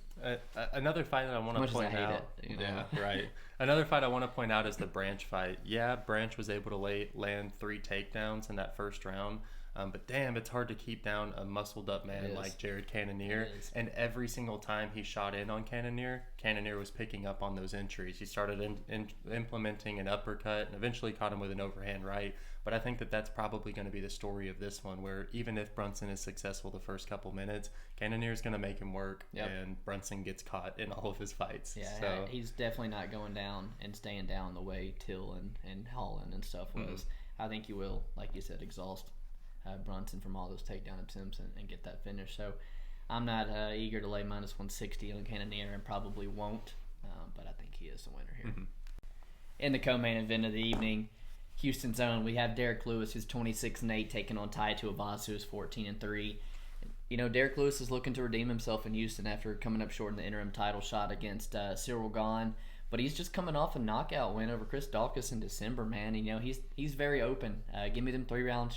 Another fight that I want to point out. Yeah, right. Another fight I want to point out is the Branch fight. Yeah, Branch was able to land 3 takedowns in that first round. But damn, it's hard to keep down a muscled-up man like Jared Cannonier. And every single time he shot in on Cannonier was picking up on those entries. He started implementing an uppercut and eventually caught him with an overhand right. But I think that that's probably going to be the story of this one, where even if Brunson is successful the first couple minutes, Cannonier is going to make him work, and Brunson gets caught in all of his fights. Yeah, so he's definitely not going down and staying down the way Till and Holland and stuff was. I think he will, like you said, exhaust Brunson from all those takedown attempts and get that finish. So I'm not eager to lay minus 160 on Cannonier and probably won't, but I think he is the winner here. In the co-main event of the evening, Houston's own, we have Derrick Lewis, who's 26-8, taking on Tai Tuivasa, who's 14-3. Derrick Lewis is looking to redeem himself in Houston after coming up short in the interim title shot against Cyril Gahn. But he's just coming off a knockout win over Chris Daukaus in December, man. He's very open. Give me them 3-round,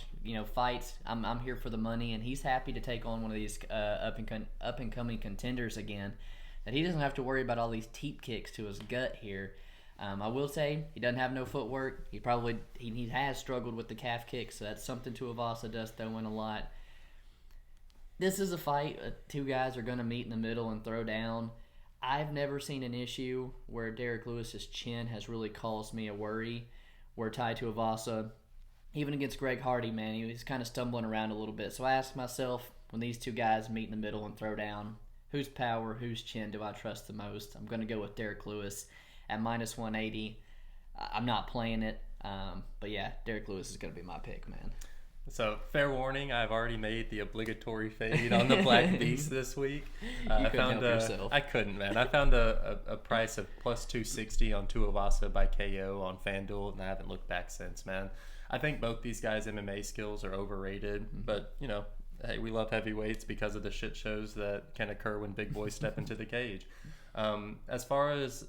fights. I'm here for the money, and he's happy to take on one of these up and coming contenders again. That he doesn't have to worry about all these teep kicks to his gut here. I will say he doesn't have no footwork. He has struggled with the calf kick, so that's something Tuivasa does throw in a lot. This is a fight. 2 guys are going to meet in the middle and throw down. I've never seen an issue where Derrick Lewis's chin has really caused me a worry, where Tai Tuivasa, even against Greg Hardy, man, he was kind of stumbling around a little bit. So I asked myself, when these 2 guys meet in the middle and throw down, whose power, whose chin do I trust the most? I'm going to go with Derrick Lewis at minus 180. I'm not playing it, but yeah, Derrick Lewis is going to be my pick, man. So, fair warning, I've already made the obligatory fade on the Black Beast this week. You couldn't help yourself. I couldn't, man. I found a price of plus 260 on Tuivasa by KO on FanDuel, and I haven't looked back since, man. I think both these guys' MMA skills are overrated, but, hey, we love heavyweights because of the shit shows that can occur when big boys step into the cage. As far as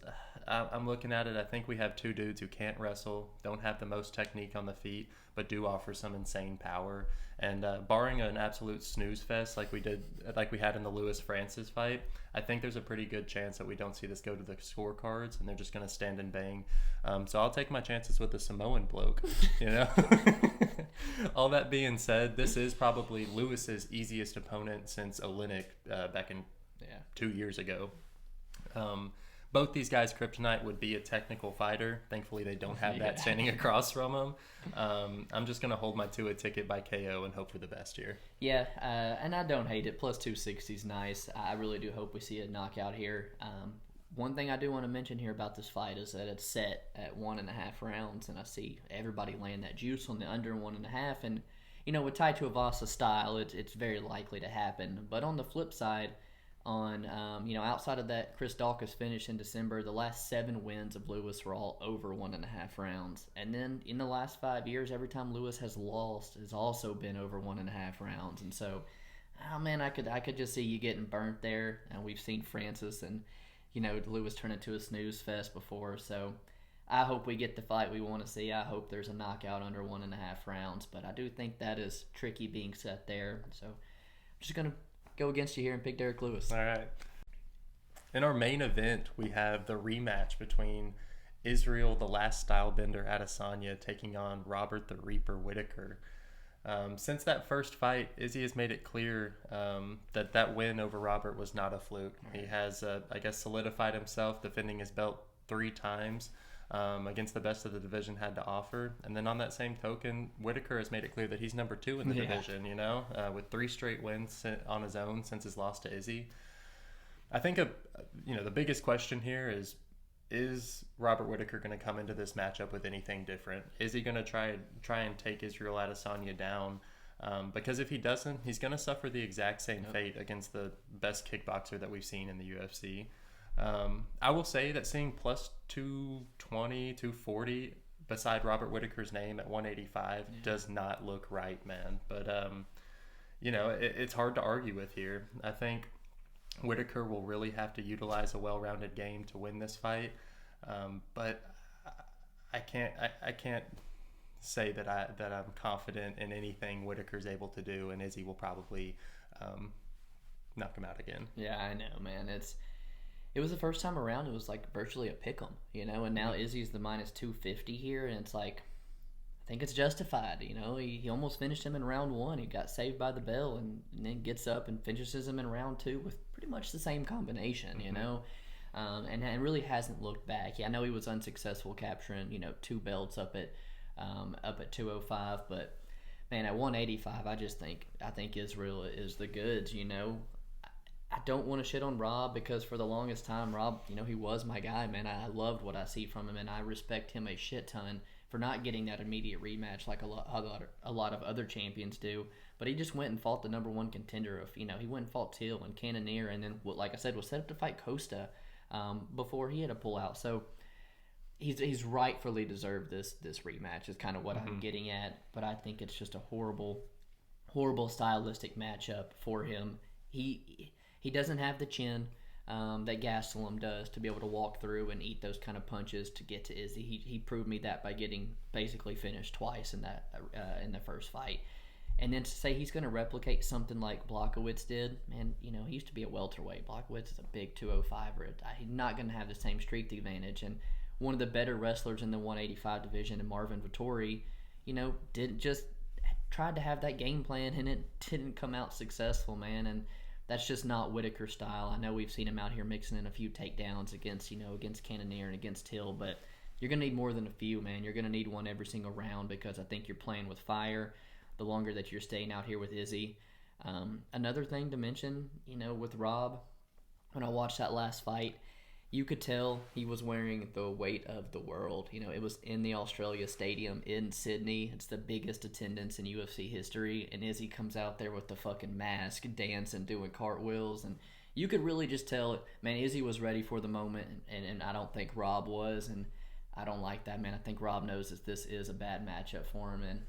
I'm looking at it. I think we have two dudes who can't wrestle, don't have the most technique on the feet, but do offer some insane power. And barring an absolute snooze fest like we had in the Lewis Francis fight, I think there's a pretty good chance that we don't see this go to the scorecards, and they're just going to stand and bang. So I'll take my chances with the Samoan bloke. All that being said, this is probably Lewis's easiest opponent since Olynyk back in 2 years ago. Both these guys' kryptonite would be a technical fighter. Thankfully, they don't have that standing across from them. I'm just going to hold my Tua ticket by KO and hope for the best here. Yeah, and I don't hate it. Plus 260 is nice. I really do hope we see a knockout here. One thing I do want to mention here about this fight is that it's set at 1.5 rounds, and I see everybody laying that juice on the under 1.5. And, with Tai Tuivasa's style, it's very likely to happen. But on the flip side, outside of that Chris Dawkins finish in December, the last 7 wins of Lewis were all over 1.5 rounds. And then in the last 5 years, every time Lewis has lost, has also been over 1.5 rounds. And so, I could just see you getting burnt there. And we've seen Francis and, Lewis turn into a snooze fest before. So I hope we get the fight we want to see. I hope there's a knockout under 1.5 rounds. But I do think that is tricky being set there. So I'm just going to go against you here and pick Derrick Lewis. All right. In our main event, we have the rematch between Israel, the last stylebender Adesanya, taking on Robert the Reaper Whittaker. Since that first fight, Izzy has made it clear that win over Robert was not a fluke. He has, solidified himself, defending his belt 3 times against the best of the division had to offer. And then on that same token, Whittaker has made it clear that he's number 2 in the division, with 3 straight wins on his own since his loss to Izzy. I think, the biggest question here is Robert Whittaker going to come into this matchup with anything different? Is he going to try and take Israel Adesanya down? Because if he doesn't, he's going to suffer the exact same fate against the best kickboxer that we've seen in the UFC. I will say that seeing plus 220, 240 beside Robert Whittaker's name at 185 does not look right, man. But, it's hard to argue with here. I think Whittaker will really have to utilize a well-rounded game to win this fight. But I can't say that I'm confident in anything Whittaker's able to do, and Izzy will probably knock him out again. Yeah, I know, man. It was the first time around. It was like virtually a pick'em, and now Izzy's the minus 250 here, and it's like, I think it's justified. He almost finished him in round 1. He got saved by the bell, and then gets up and finishes him in round 2 with pretty much the same combination, and really hasn't looked back. Yeah, I know he was unsuccessful capturing 2 belts up at 205, but man, at 185, I think Israel is the goods. I don't want to shit on Rob because for the longest time, Rob, he was my guy, man. I loved what I see from him, and I respect him a shit ton for not getting that immediate rematch like a lot of other champions do. But he just went and fought the number 1 contender of, he went and fought Till and Cannonier, and then, like I said, was set up to fight Costa before he had a pullout. So he's rightfully deserved this rematch is kind of what I'm getting at. But I think it's just a horrible stylistic matchup for him. He doesn't have the chin that Gastelum does to be able to walk through and eat those kind of punches to get to Izzy. He proved me that by getting basically finished twice in that in the first fight. And then to say he's going to replicate something like Blachowicz did, man, he used to be a welterweight. Blachowicz is a big 205er. He's not going to have the same strength advantage. And one of the better wrestlers in the 185 division, and Marvin Vettori, tried to have that game plan, and it didn't come out successful, man. And that's just not Whittaker's style. I know we've seen him out here mixing in a few takedowns against Cannonier and against Till, but you're going to need more than a few, man. You're going to need one every single round because I think you're playing with fire the longer that you're staying out here with Izzy. Another thing to mention, with Rob, when I watched that last fight, you could tell he was wearing the weight of the world. It was in the Australia Stadium in Sydney. It's the biggest attendance in UFC history. And Izzy comes out there with the fucking mask, dancing, doing cartwheels. And you could really just tell, man, Izzy was ready for the moment. And I don't think Rob was. And I don't like that, man. I think Rob knows that this is a bad matchup for him. And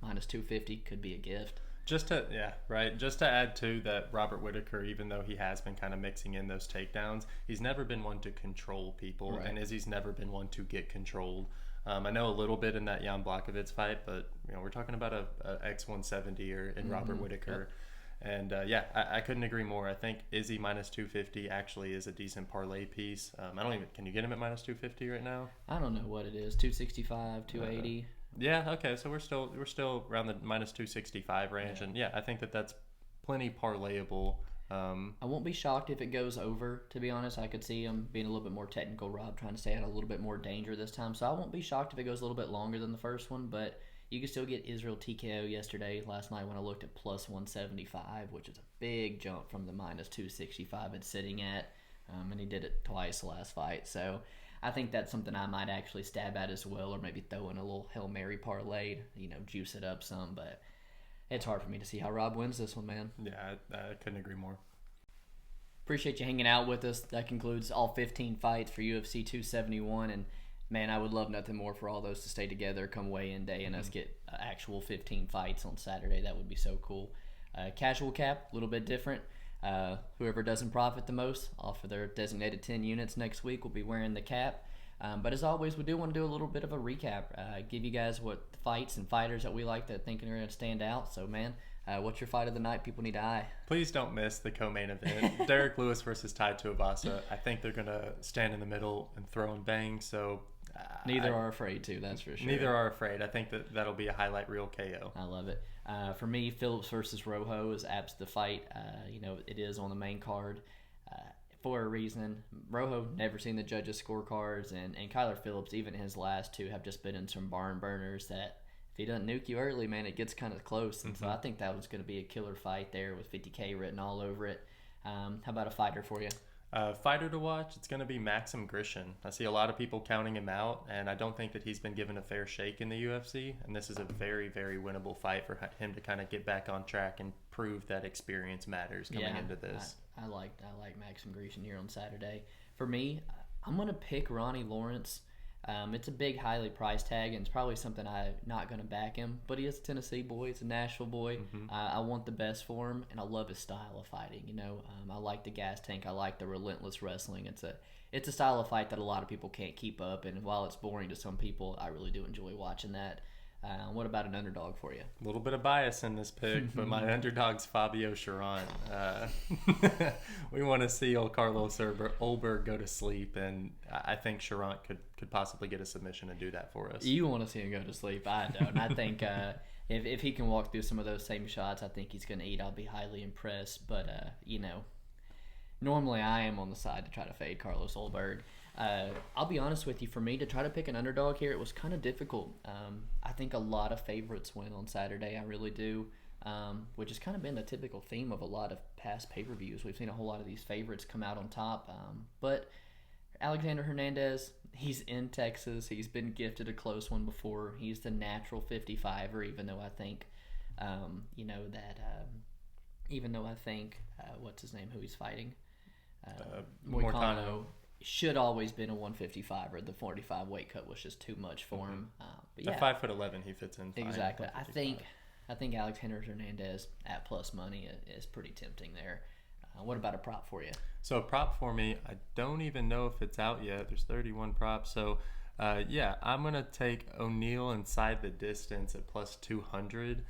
minus 250 could be a gift. Just to add to that, Robert Whittaker, even though he has been kind of mixing in those takedowns, he's never been one to control people, Right. and Izzy's never been one to get controlled. I know a little bit in that Jan Blachowicz fight, but we're talking about a X170er in Robert Whittaker. Yep. And I couldn't agree more. I think Izzy minus 250 actually is a decent parlay piece. Can you get him at minus 250 right now? I don't know what it is. 265, 280. Yeah, okay, so we're still around the minus 265 range, and I think that's plenty parlayable. I won't be shocked if it goes over, to be honest. I could see him being a little bit more technical, Rob, trying to stay out a little bit more danger this time. So I won't be shocked if it goes a little bit longer than the first one, but you can still get Israel TKO last night when I looked at plus 175, which is a big jump from the minus 265 it's sitting at, and he did it twice last fight. So I think that's something I might actually stab at as well, or maybe throw in a little Hail Mary parlay, juice it up some, but it's hard for me to see how Rob wins this one, man. Yeah, I couldn't agree more. Appreciate you hanging out with us. That concludes all 15 fights for UFC 271, and man, I would love nothing more for all those to stay together come weigh-in day and us get actual 15 fights on Saturday. That would be so cool. Casual cap, a little bit different. Whoever doesn't profit the most off of their designated 10 units next week will be wearing the cap. But as always, we do want to do a little bit of a recap, give you guys what fights and fighters that we like that think are going to stand out. So, man, what's your fight of the night people need to eye? Please don't miss the co-main event. Derrick Lewis versus Tai Tuivasa. I think they're going to stand in the middle and throw and bang, so... Neither are afraid to, that's for sure. Neither are afraid. I think that'll be a highlight reel KO. I love it. For me, Phillips versus Rojo is abs the fight. It is on the main card for a reason. Rojo, never seen the judges' scorecards, and Kyler Phillips, even his last two, have just been in some barn burners that if he doesn't nuke you early, man, it gets kind of close. And so I think that was going to be a killer fight there with 50K written all over it. How about a fighter for you? Fighter to watch, it's going to be Maxim Grishin. I see a lot of people counting him out, and I don't think that he's been given a fair shake in the UFC, and this is a very, very winnable fight for him to kind of get back on track and prove that experience matters coming into this. I like Maxim Grishin here on Saturday. For me, I'm going to pick Ronnie Lawrence. It's a big, highly priced tag, and it's probably something I'm not going to back him. But he is a Tennessee boy. He's a Nashville boy. I want the best for him, and I love his style of fighting. I like the gas tank. I like the relentless wrestling. It's a style of fight that a lot of people can't keep up, and while it's boring to some people, I really do enjoy watching that. What about an underdog for you? A little bit of bias in this pick, but my underdog's Fabio Cherant. We want to see old Carlos Ulberg go to sleep, and I think Cherant could possibly get a submission and do that for us. You want to see him go to sleep. I don't. I think if he can walk through some of those same shots, I think he's going to eat. I'll be highly impressed. But, normally I am on the side to try to fade Carlos Ulberg. I'll be honest with you, for me to try to pick an underdog here, it was kind of difficult. I think a lot of favorites win on Saturday. I really do, which has kind of been the typical theme of a lot of past pay-per-views. We've seen a whole lot of these favorites come out on top. But Alexander Hernandez, he's in Texas. He's been gifted a close one before. He's the natural 55er, even though I think, what's his name, who he's fighting? Moicano. Should always been a 155er. The 45 weight cut was just too much for him. But yeah, 5'11", he fits in fine. Exactly. I think Alexander Hernandez at plus money is pretty tempting there. What about a prop for you? So a prop for me, I don't even know if it's out yet. There's 31 props. So I'm gonna take O'Neal inside the distance at plus 200.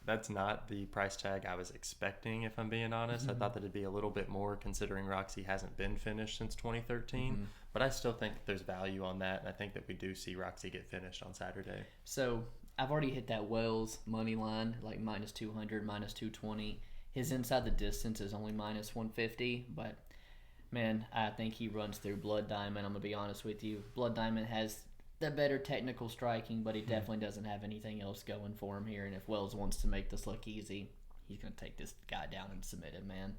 That's not the price tag I was expecting, if I'm being honest. I thought that it'd be a little bit more considering Roxy hasn't been finished since 2013. But I still think that there's value on that, and I think that we do see Roxy get finished on Saturday. So I've already hit that Wells money line, like minus 200, minus 220. His inside the distance is only minus 150, but man, I think he runs through Blood Diamond. I'm going to be honest with you. Blood Diamond has the better technical striking, but he definitely doesn't have anything else going for him here. And if Wells wants to make this look easy, he's going to take this guy down and submit him, man.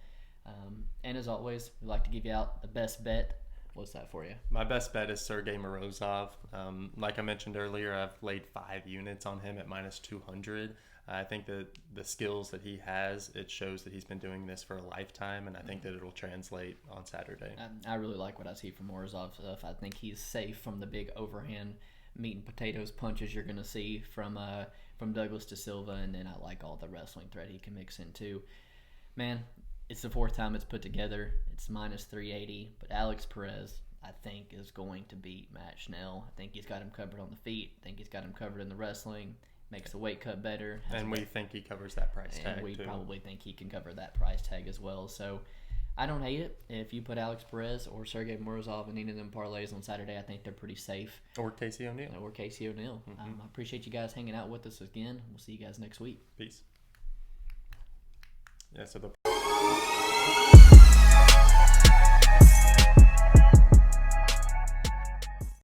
And as always, we like to give you out the best bet. What's that for you? My best bet is Sergey Morozov. Like I mentioned earlier, I've laid 5 units on him at minus 200. I think that the skills that he has, it shows that he's been doing this for a lifetime, and I think that it'll translate on Saturday. I really like what I see from Morozov. I think he's safe from the big overhand meat and potatoes punches you're going to see from Douglas De Silva, and then I like all the wrestling thread he can mix in too. Man, it's the fourth time it's put together. It's minus 380, but Alex Perez, I think, is going to beat Matt Schnell. I think he's got him covered on the feet. I think he's got him covered in the wrestling. Makes the weight cut better. And we think he covers that price tag, and we too. probably think he can cover that price tag as well. So I don't hate it. If you put Alex Perez or Sergey Morozov in any of them parlays on Saturday, I think they're pretty safe. Or Casey O'Neill. I appreciate you guys hanging out with us again. We'll see you guys next week. Peace. Yeah, so the